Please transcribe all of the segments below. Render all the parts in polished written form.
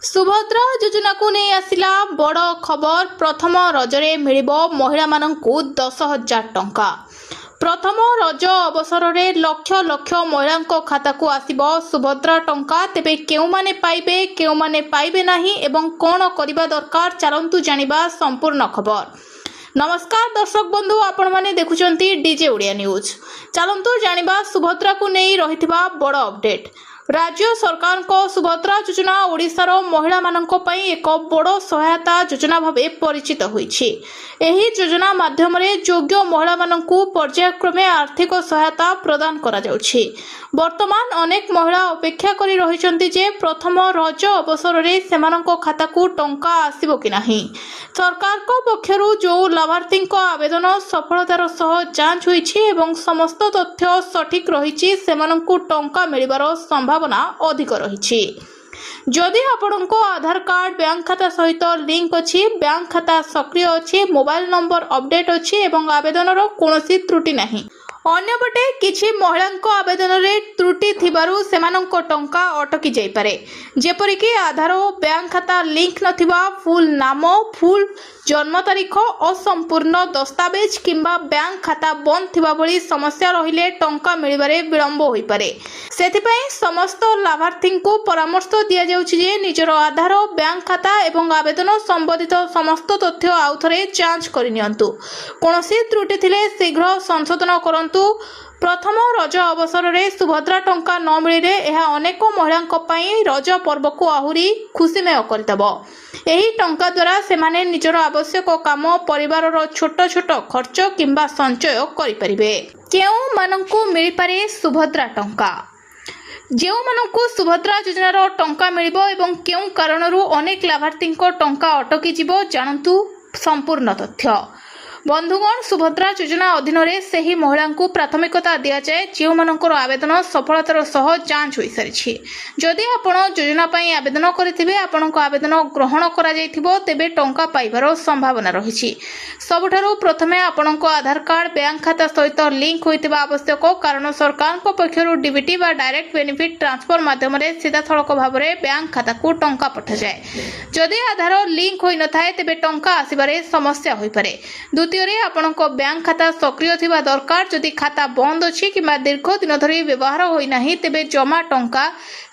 सुभद्रा योजना को नहीं आसिला बड़ खबर। प्रथम रजरे मिलिबो महिला मानंकु 10,000 टंका। प्रथम रज अवसर में लक्ष लक्ष महिला खाता को आसिबो सुभद्रा टंका। तेबे केउ माने पाइबे केउ माने पाइबे नाही एवं कोन करिबा दरकार चलंतु जानिबा संपूर्ण खबर। नमस्कार दर्शक बंधु, आपण माने देखुचंती डीजे ओडिया न्यूज। चलंतु जानिबा सुभद्रा को नहीं रहिथिबा बड़ अपडेट। राज्य सरकार को सुभद्रा योजना ओडिशार महिला मानक पई एक बड़ सहायता योजना भावे परिचित होईछि। एही योजना माध्यम रे योग्य महिला मानकु पर्यायक्रमे आर्थिक सहायता प्रदान करा जाउछि। वर्तमान अनेक महिला अपेक्षा करि रहिचंती जे प्रथम रज अवसर रे सेमानक खाता को टंका आसीबो कि नाही। सरकार को पक्षरु जो लाभार्थी आवेदन सफलतार सह जांच होईछि एवं समस्त तथ्य सठिक रहिछि सेमानकु टंका मिलिबार संभावना अधिक रहिछि। जदि आपणको आधार कार्ड बैंक खाता सहित लिंक अछि, बैंक खाता सक्रिय अछि, मोबाइल नंबर अपडेट अछि एवं आवेदनर कोनोसी त्रुटि नाही। अन्यपटे किछि महिलांको आवेदन रे त्रुटि थिबारु सेमानंको टंका अटकी जाई पारे। जेपरिकि आधार और बैंक खाता लिंक नथिबा, फुल नाम, फुल जन्म तारीख, असंपूर्ण दस्तावेज किंबा बैंक खाता बंद थिबा भली समस्या रहिले टंका मिलिबारे विलंब होई पारे। सेथिपई समस्त लाभार्थी को परामर्श दिया जाउछि जे निजर आधार, बैंक खाता एवं आवेदन संबंधित समस्त तथ्य आउथरे जांच करि नियंतु। कोनोसी त्रुटि थिले शीघ्र संशोधन करंतु। प्रथम रज अवसर में सुभद्रा टंका न मिले यह अनेक महिला रज पर्व को आहुरी खुशीमय करदेव। यही टंका द्वारा सेमाने निजर आवश्यक काम, परिवार छोट छोट खर्च किंबा संचय करिपारिबे। केउ मानंकु मिली पारे सुभद्रा टंका। जेउ मानंकु सुभद्रा योजनार टंका मिलिबो एवं केउ कारणरू अनेक लाभार्थी टंका अटकी जिवो जानंतु संपूर्ण तथ्य। बंधुगण, सुभद्रा योजना अधीन रे सही महिला को प्राथमिकता दिया जाए जो मानकर आवेदन सफलतार सह जांच होई सारिछि। जदि आपण योजना पई आवेदन करथिबे आपणको आवेदन ग्रहण करा जायथिबो तेबे टंका पाइबार संभावना रहिछि। सबठारु प्रथमे आपणको आधार कार्ड बैंक खाता सहित लिंक होइतिबा आवश्यक, कारण सरकार को पक्षरु डीबीटी बा डायरेक्ट बेनिफिट ट्रांसफर माध्यम रे सीधा सड़क भाव में बैंक खाता को टंका पठा जाए। जदि आधार लिंक होई नथाय तेबे टंका आसीबारे समस्या होई पारे। आपणको बैंक खाता सक्रिय थिबा दरकार। जदि खाता बंद अछि किंबा दीर्घ दिन धरि व्यवहार होई नाही तेबे जमा टंका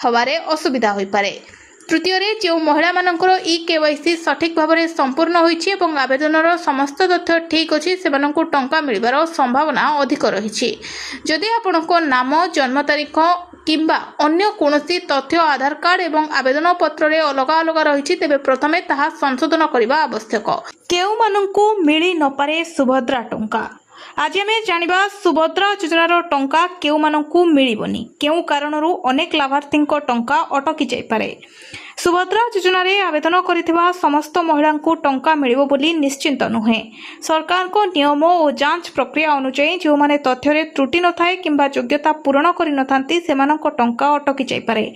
हवारे असुविधा होई पारे। तृतीय रे जो महिला मानकर केवाईसी सठिक भाव में संपूर्ण होईछि एवं आवेदनर समस्त तथ्य ठीक अछि सेमानंकु टंका मिलिबार संभावना अधिक रहिछि। जदि आपणको नाम, जन्म तारीख किंबा अन्य कोनोसी तथ्य आधार कार्ड एवं आवेदन पत्र रे अलगा अलगा रहिछि तेबे प्रथमे ताहा संशोधन करबा आवश्यक। केउ मानंकु मिली न पारे सुभद्रा टंका। आज आम जानिबा सुभद्रा योजनार टंका केउ मानंकु मिलिबोनी, केउ कारणरू अनेक लाभार्थी टंका अटकी जाई पारे। सुभद्रा योजना रे आवेदन करिथिबा समस्त महिला को टंका मिलिबो बोली निश्चिंत नुहे। सरकार को नियम और जांच प्रक्रिया अनुसार जो माने तथ्य रे त्रुटि न थाए किंबा योग्यता पूर्ण करि नथांती सेमानक टंका अटकी जाई पारे।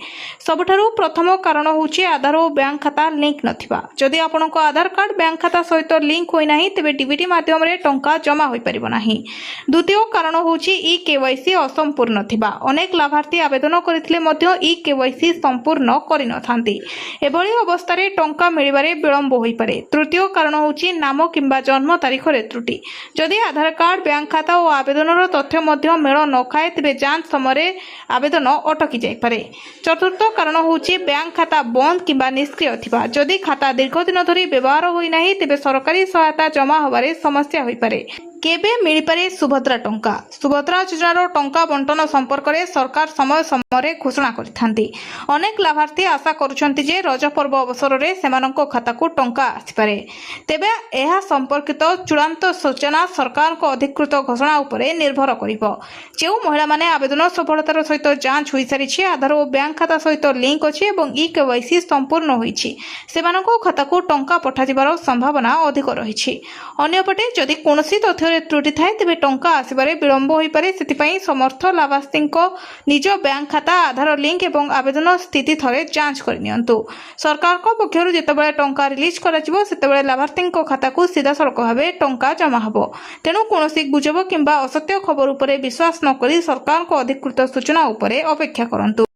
सबठारु प्रथम कारण होउची आधार और बैंक खाता लिंक नथिबा। जदि आपनको आधार कार्ड बैंक खाता सहित लिंक होई नाही तेबे डीबीटी माध्यम रे टंका जमा होई परिबो नाही। द्वितीय कारण होउची केवाईसी असंपूर्ण थिबा। अनेक लाभार्थी आवेदन करिथिले मध्य केवाईसी संपूर्ण करि नथांती। एभली अवस्था टंका मिलिबारे विलंब होई पारे। तृतीय कारण होउची नाम किंबा जन्म तारीख रे त्रुटि। जदि आधार कार्ड बैंक खाता और आवेदनर तथ्य मध्य मेल न खाए तेबे जांच समय आवेदन अटकी जाई पारे। चतुर्थ कारण होउची बैंक खाता बंद किंबा निष्क्रिय थिबा। जदि खाता दीर्घ दिन धरि व्यवहार होई नाही तेबे सरकारी सहायता जमा होबारे समस्या होई पारे। केबे मिली पारे सुभद्रा टंका। सुभद्रा योजनार टंका बंटन संपर्क में सरकार समय समय घोषणा करिथांती। अनेक लाभार्थी आशा करुछंती जे रज पर्व अवसर में सेमानंको खाता को टंका आसिपारे। तेबे एहा संपर्कित चूड़ांत सूचना सरकार को अधिकृत घोषणा उपरे निर्भर करिबो। जो महिला माने आवेदन सफलतार सहित जांच होई सारिछि, आधार और बैंक खाता सहित लिंक अछि एवं केवाईसी संपूर्ण होईछि सेमानंको खाता को टंका पठा जिबार संभावना अधिक रहिछि। अन्यपटे जदि कोनोसी तथ्य त्रुटि थाए तेबे टंका आसिबारे विलंब होई पारे। सेतिपई समर्थ लाभार्थी निज बैंक खाता, आधार लिंक एवं आवेदन स्थिति थरे जांच कर नियंतु। सरकार को पक्षरु जेतेबेले टंका रिलीज कराजिबो सेतेबेले लाभार्थी खाता को सीधा सड़क भावे टंका जमा हबो। तेणु कोनोसी गुजब किंबा असत्य खबर उपरे विश्वास न करी सरकार को अधिकृत सूचना उपरे अपेक्षा करंतु।